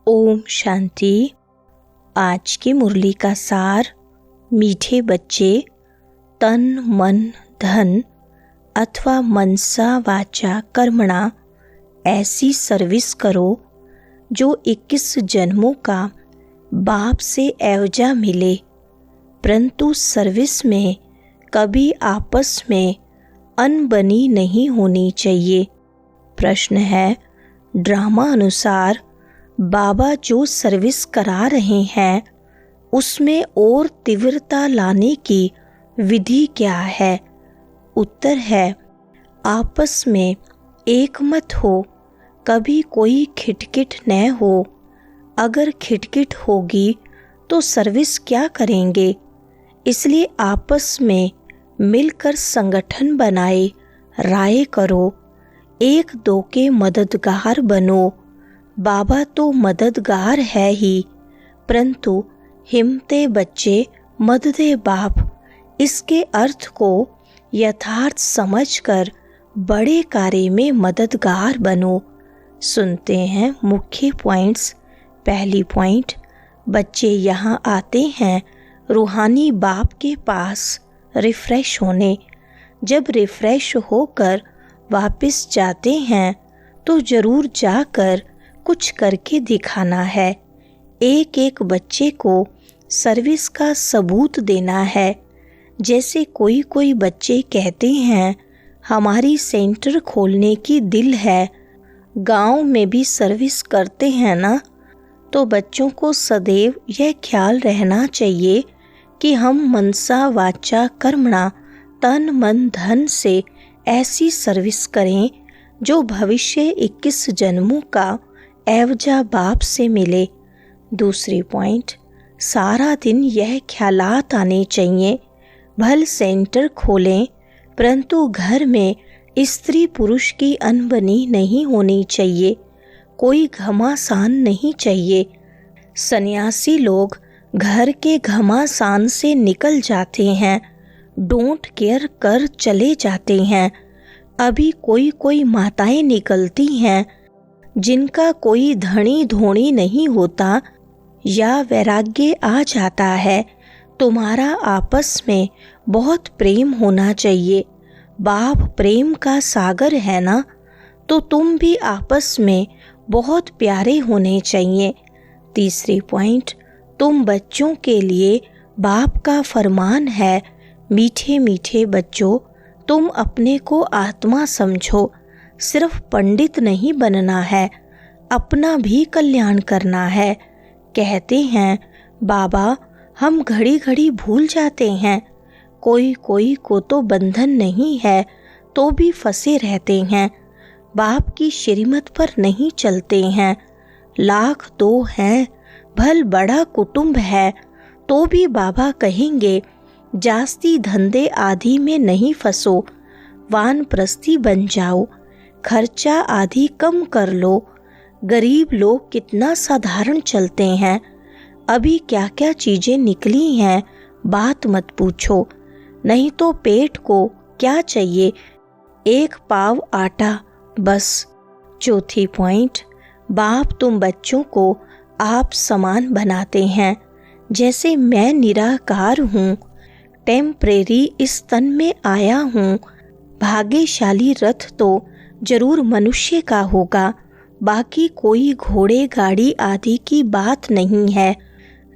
ओम शांति। आज की मुरली का सार, मीठे बच्चे, तन मन धन अथवा मनसा वाचा कर्मणा ऐसी सर्विस करो जो 21 जन्मों का बाप से एवजा मिले, परंतु सर्विस में कभी आपस में अनबनी नहीं होनी चाहिए। प्रश्न है, ड्रामा अनुसार बाबा जो सर्विस करा रहे हैं उसमें और तीव्रता लाने की विधि क्या है? उत्तर है, आपस में एक मत हो, कभी कोई खिटखिट न हो। अगर खिटखिट होगी तो सर्विस क्या करेंगे? इसलिए आपस में मिलकर संगठन बनाए राय करो, एक दो के मददगार बनो। बाबा तो मददगार है ही, परंतु हिम्मते बच्चे मददे बाप, इसके अर्थ को यथार्थ समझकर बड़े कार्य में मददगार बनो। सुनते हैं मुख्य पॉइंट्स। पहली पॉइंट, बच्चे यहाँ आते हैं रूहानी बाप के पास रिफ्रेश होने। जब रिफ्रेश होकर वापस जाते हैं तो ज़रूर जाकर कुछ करके दिखाना है। एक एक बच्चे को सर्विस का सबूत देना है। जैसे कोई बच्चे कहते हैं हमारी सेंटर खोलने की दिल है, गांव में भी सर्विस करते हैं ना। तो बच्चों को सदैव यह ख्याल रहना चाहिए कि हम मनसा वाचा कर्मणा तन मन धन से ऐसी सर्विस करें जो भविष्य 21 जन्मों का एवजा बाप से मिले। दूसरी पॉइंट, सारा दिन यह ख्यालात आने चाहिए, भल सेंटर खोलें परंतु घर में स्त्री पुरुष की अनबनी नहीं होनी चाहिए, कोई घमासान नहीं चाहिए। सन्यासी लोग घर के घमासान से निकल जाते हैं, डोंट केयर कर चले जाते हैं। अभी कोई माताएं निकलती हैं जिनका कोई धनी धोनी नहीं होता या वैराग्य आ जाता है। तुम्हारा आपस में बहुत प्रेम होना चाहिए, बाप प्रेम का सागर है ना, तो तुम भी आपस में बहुत प्यारे होने चाहिए। तीसरी पॉइंट, तुम बच्चों के लिए बाप का फरमान है, मीठे मीठे बच्चों, तुम अपने को आत्मा समझो, सिर्फ पंडित नहीं बनना है, अपना भी कल्याण करना है। कहते हैं बाबा हम घड़ी घड़ी भूल जाते हैं, कोई को तो बंधन नहीं है तो भी फंसे रहते हैं, बाप की श्रीमत पर नहीं चलते हैं। लाख दो हैं, भल बड़ा कुटुंब है, तो भी बाबा कहेंगे जास्ती धंधे आदि में नहीं फंसो, वानप्रस्थी बन जाओ, खर्चा आदि कम कर लो। गरीब लोग कितना साधारण चलते हैं, अभी क्या क्या चीज़ें निकली हैं बात मत पूछो, नहीं तो पेट को क्या चाहिए, एक पाव आटा बस। चौथी पॉइंट, बाप तुम बच्चों को आप समान बनाते हैं। जैसे मैं निराकार हूँ, टेम्परेरी इस तन में आया हूँ, भाग्यशाली रथ तो जरूर मनुष्य का होगा, बाकी कोई घोड़े गाड़ी आदि की बात नहीं है,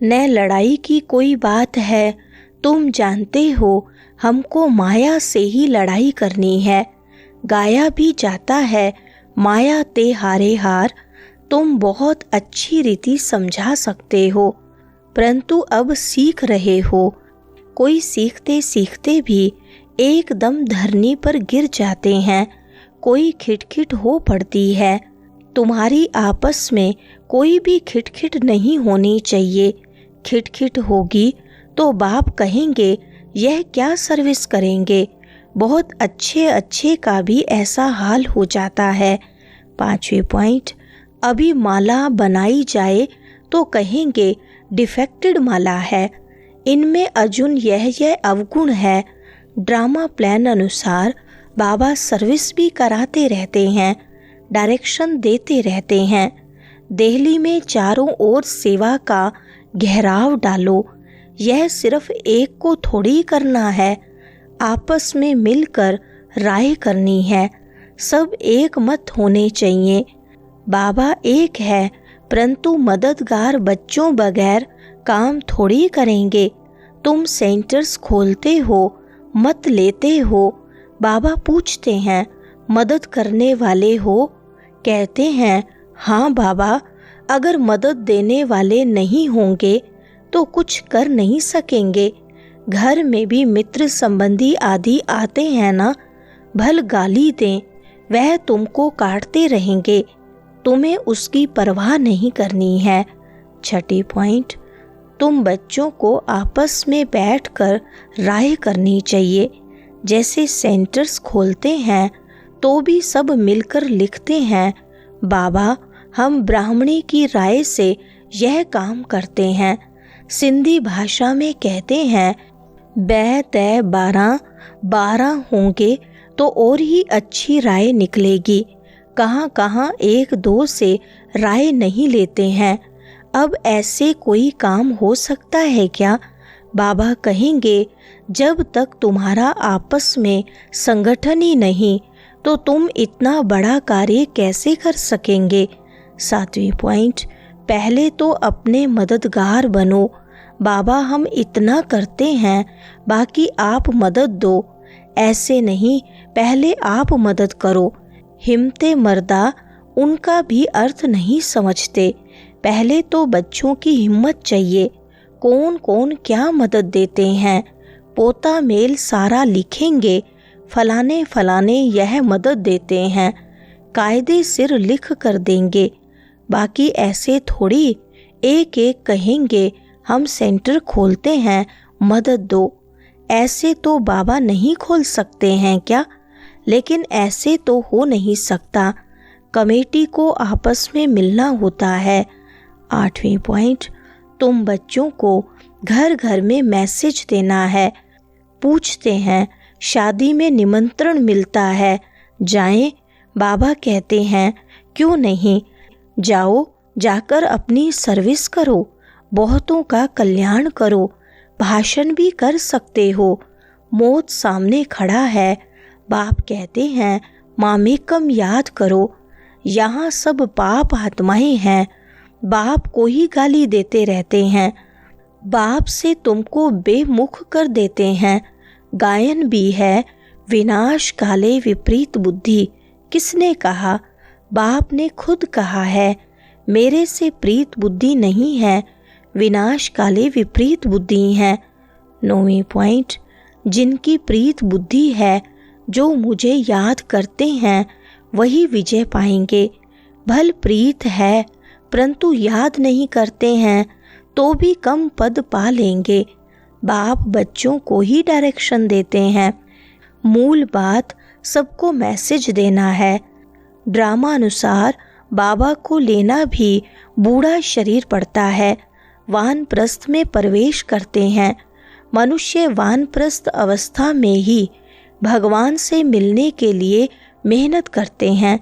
न लड़ाई की कोई बात है। तुम जानते हो हमको माया से ही लड़ाई करनी है, गाया भी जाता है माया ते हारे हार। तुम बहुत अच्छी रीति समझा सकते हो, परंतु अब सीख रहे हो। कोई सीखते सीखते भी एकदम धरनी पर गिर जाते हैं, कोई खिटखिट हो पड़ती है। तुम्हारी आपस में कोई भी खिटखिट नहीं होनी चाहिए, खिटखिट होगी तो बाप कहेंगे यह क्या सर्विस करेंगे। बहुत अच्छे का भी ऐसा हाल हो जाता है। पांचवी पॉइंट, अभी माला बनाई जाए तो कहेंगे डिफेक्टेड माला है, इनमें अर्जुन यह अवगुण है। ड्रामा प्लान अनुसार बाबा सर्विस भी कराते रहते हैं, डायरेक्शन देते रहते हैं। देहली में चारों ओर सेवा का घेराव डालो। यह सिर्फ एक को थोड़ी करना है, आपस में मिलकर राय करनी है। सब एक मत होने चाहिए। बाबा एक है, परंतु मददगार बच्चों बगैर काम थोड़ी करेंगे। तुम सेंटर्स खोलते हो, मत लेते हो। बाबा पूछते हैं, मदद करने वाले हो? कहते हैं, हाँ बाबा। अगर मदद देने वाले नहीं होंगे तो कुछ कर नहीं सकेंगे। घर में भी मित्र संबंधी आदि आते हैं ना, भल गाली दें, वह तुमको काटते रहेंगे, तुम्हें उसकी परवाह नहीं करनी है। छठी पॉइंट, तुम बच्चों को आपस में बैठकर राय करनी चाहिए। जैसे सेंटर्स खोलते हैं तो भी सब मिलकर लिखते हैं, बाबा हम ब्राह्मणी की राय से यह काम करते हैं। सिंधी भाषा में कहते हैं, बै तय 12 होंगे तो और ही अच्छी राय निकलेगी। कहाँ कहाँ 1-2 से राय नहीं लेते हैं। अब ऐसे कोई काम हो सकता है क्या? बाबा कहेंगे, जब तक तुम्हारा आपस में संगठन ही नहीं तो तुम इतना बड़ा कार्य कैसे कर सकेंगे। 7वीं पॉइंट, पहले तो अपने मददगार बनो। बाबा हम इतना करते हैं, बाकी आप मदद दो। ऐसे नहीं, पहले आप मदद करो। हिम्मते मर्दा उनका भी अर्थ नहीं समझते। पहले तो बच्चों की हिम्मत चाहिए। कौन कौन क्या मदद देते हैं, पोता मेल सारा लिखेंगे, फलाने फलाने यह मदद देते हैं, कायदे सिर लिख कर देंगे। बाकी ऐसे थोड़ी एक एक कहेंगे हम सेंटर खोलते हैं, मदद दो। ऐसे तो बाबा नहीं खोल सकते हैं क्या? लेकिन ऐसे तो हो नहीं सकता, कमेटी को आपस में मिलना होता है। 8वीं पॉइंट, तुम बच्चों को घर घर में मैसेज देना है। पूछते हैं, शादी में निमंत्रण मिलता है, जाएं? बाबा कहते हैं, क्यों नहीं, जाओ, जाकर अपनी सर्विस करो, बहुतों का कल्याण करो, भाषण भी कर सकते हो। मौत सामने खड़ा है, बाप कहते हैं, मामेकम याद करो। यहाँ सब पाप आत्माएं हैं, बाप को ही गाली देते रहते हैं, बाप से तुमको बेमुख कर देते हैं। गायन भी है, विनाश काले विपरीत बुद्धि। किसने कहा? बाप ने खुद कहा है, मेरे से प्रीत बुद्धि नहीं है, विनाश काले विपरीत बुद्धि है। 9वीं पॉइंट, जिनकी प्रीत बुद्धि है, जो मुझे याद करते हैं, वही विजय पाएंगे। भल प्रीत है परंतु याद नहीं करते हैं तो भी कम पद पा लेंगे। बाप बच्चों को ही डायरेक्शन देते हैं। मूल बात सबको मैसेज देना है। ड्रामा अनुसार बाबा को लेना भी बूढ़ा शरीर पड़ता है। वानप्रस्थ में प्रवेश करते हैं। मनुष्य वानप्रस्थ अवस्था में ही भगवान से मिलने के लिए मेहनत करते हैं।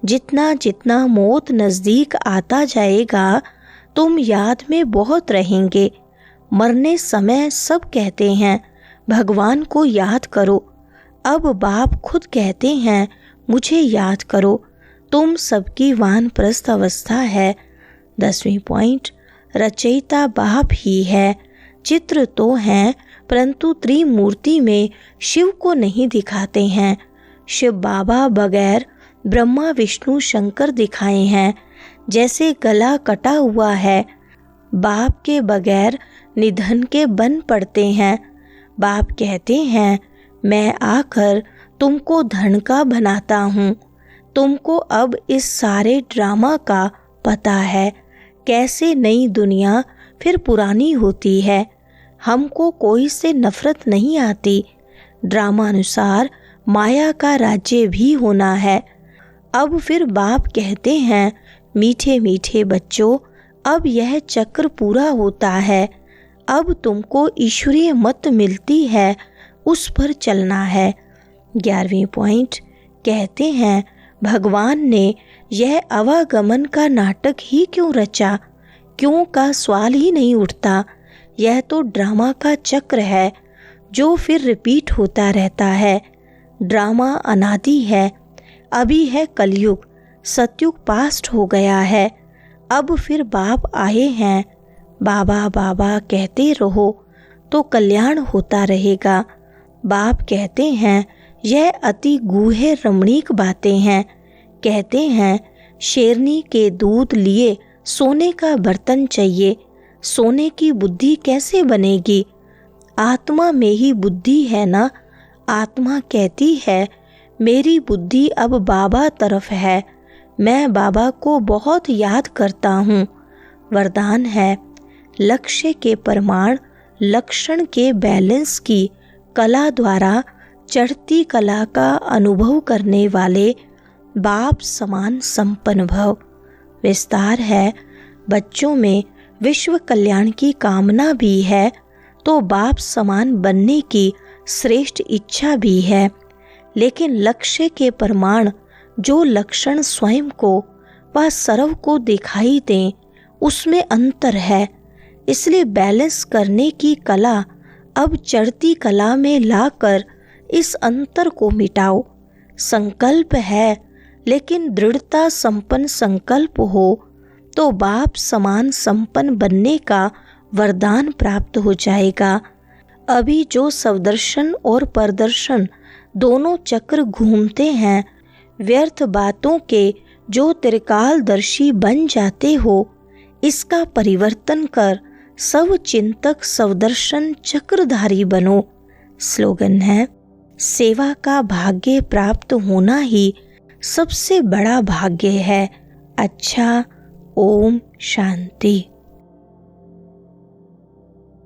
जितना जितना मौत नज़दीक आता जाएगा, तुम याद में बहुत रहेंगे। मरने समय सब कहते हैं, भगवान को याद करो। अब बाप खुद कहते हैं, मुझे याद करो। तुम सबकी वानप्रस्थ अवस्था है। 10वीं पॉइंट, रचयिता बाप ही है। चित्र तो हैं परंतु त्रिमूर्ति में शिव को नहीं दिखाते हैं। शिव बाबा बगैर ब्रह्मा विष्णु शंकर दिखाए हैं। जैसे गला कटा हुआ है, बाप के बगैर निधन के बन पड़ते हैं। बाप कहते हैं, मैं आकर तुमको धन का बनाता हूँ। तुमको अब इस सारे ड्रामा का पता है, कैसे नई दुनिया फिर पुरानी होती है। हमको कोई से नफरत नहीं आती। ड्रामा अनुसार माया का राज्य भी होना है। अब फिर बाप कहते हैं, मीठे मीठे बच्चों, अब यह चक्र पूरा होता है। अब तुमको ईश्वरीय मत मिलती है, उस पर चलना है। 11वीं पॉइंट, कहते हैं भगवान ने यह आवागमन का नाटक ही क्यों रचा? क्यों का सवाल ही नहीं उठता। यह तो ड्रामा का चक्र है जो फिर रिपीट होता रहता है। ड्रामा अनादि है। अभी है कलयुग, सतयुग पास्ट हो गया है। अब फिर बाप आए हैं। बाबा बाबा कहते रहो तो कल्याण होता रहेगा। बाप कहते हैं यह अति गूढ़ रमणीक बातें हैं। कहते हैं शेरनी के दूध लिए सोने का बर्तन चाहिए। सोने की बुद्धि कैसे बनेगी? आत्मा में ही बुद्धि है ना। आत्मा कहती है मेरी बुद्धि अब बाबा तरफ है, मैं बाबा को बहुत याद करता हूँ। वरदान है लक्ष्य के प्रमाण लक्षण के बैलेंस की कला द्वारा चढ़ती कला का अनुभव करने वाले बाप समान संपन्न भव। विस्तार है बच्चों में विश्व कल्याण की कामना भी है तो बाप समान बनने की श्रेष्ठ इच्छा भी है। लेकिन लक्ष्य के प्रमाण जो लक्षण स्वयं को व सर्व को दिखाई दें उसमें अंतर है। इसलिए बैलेंस करने की कला अब चढ़ती कला में लाकर इस अंतर को मिटाओ। संकल्प है लेकिन दृढ़ता संपन्न संकल्प हो तो बाप समान संपन्न बनने का वरदान प्राप्त हो जाएगा। अभी जो स्वदर्शन और परदर्शन दोनों चक्र घूमते हैं, व्यर्थ बातों के जो त्रिकालदर्शी बन जाते हो, इसका परिवर्तन कर सब चिंतक स्वदर्शन चक्रधारी बनो। स्लोगन है सेवा का भाग्य प्राप्त होना ही सबसे बड़ा भाग्य है। अच्छा, ओम शांति।